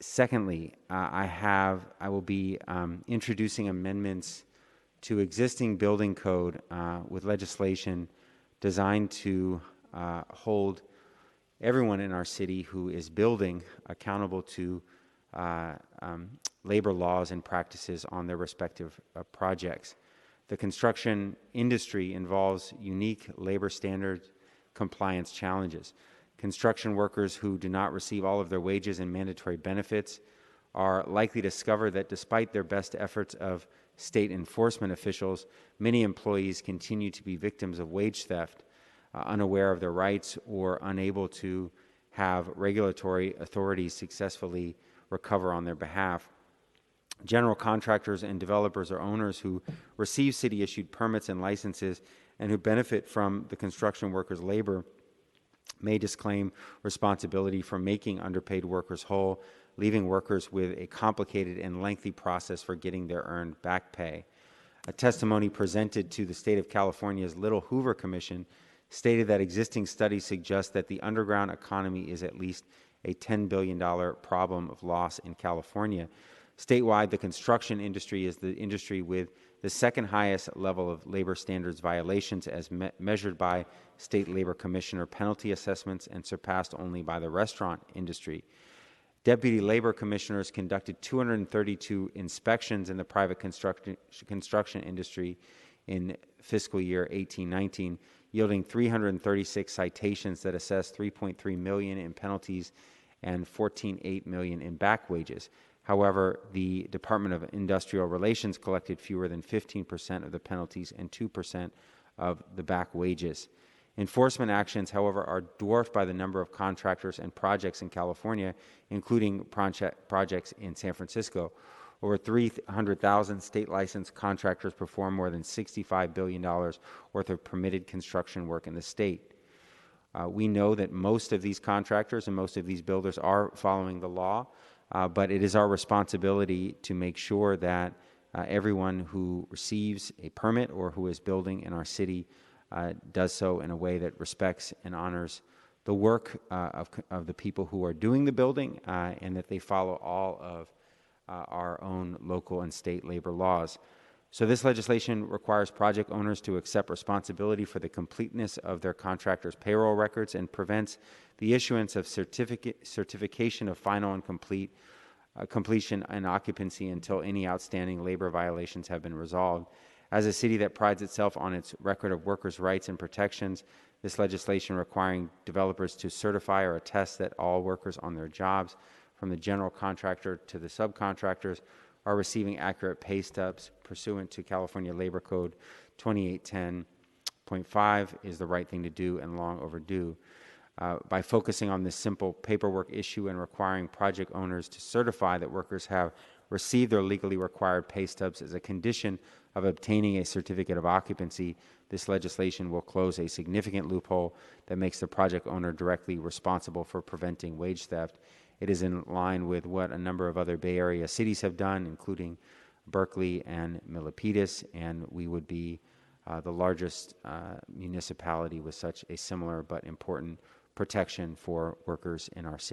Secondly, I will be introducing amendments to existing building code with legislation designed to hold everyone in our city who is building accountable to labor laws and practices on their respective projects. The construction industry involves unique labor standards compliance challenges. Construction workers who do not receive all of their wages and mandatory benefits are likely to discover that despite their best efforts of state enforcement officials, many employees continue to be victims of wage theft, unaware of their rights, or unable to have regulatory authorities successfully recover on their behalf. General contractors and developers or owners who receive city-issued permits and licenses and who benefit from the construction workers' labor may disclaim responsibility for making underpaid workers whole, leaving workers with a complicated and lengthy process for getting their earned back pay. A testimony presented to the State of California's Little Hoover Commission stated that existing studies suggest that the underground economy is at least a $10 billion problem of loss in California. Statewide, the construction industry is the industry with the second highest level of labor standards violations as measured by state labor commissioner penalty assessments and surpassed only by the restaurant industry. Deputy labor commissioners conducted 232 inspections in the private construction industry in fiscal year 18-19, yielding 336 citations that assessed $3.3 million in penalties and $14.8 million in back wages. However, the Department of Industrial Relations collected fewer than 15% of the penalties and 2% of the back wages. Enforcement actions, however, are dwarfed by the number of contractors and projects in California, including projects in San Francisco. Over 300,000 state-licensed contractors perform more than $65 billion worth of permitted construction work in the state. We know that most of these contractors and most of these builders are following the law, but it is our responsibility to make sure that everyone who receives a permit or who is building in our city does so in a way that respects and honors the work of the people who are doing the building and that they follow all of our own local and state labor laws. So this legislation requires project owners to accept responsibility for the completeness of their contractors' payroll records and prevents the issuance of certification of final and completion and occupancy until any outstanding labor violations have been resolved. As a city that prides itself on its record of workers' rights and protections, this legislation requiring developers to certify or attest that all workers on their jobs, from the general contractor to the subcontractors, are receiving accurate pay stubs pursuant to California Labor Code 2810.5 is the right thing to do and long overdue. By focusing on this simple paperwork issue and requiring project owners to certify that workers have received their legally required pay stubs as a condition of obtaining a certificate of occupancy, this legislation will close a significant loophole that makes the project owner directly responsible for preventing wage theft. It is in line with what a number of other Bay Area cities have done, including Berkeley and Milpitas, and we would be the largest municipality with such a similar but important protection for workers in our city.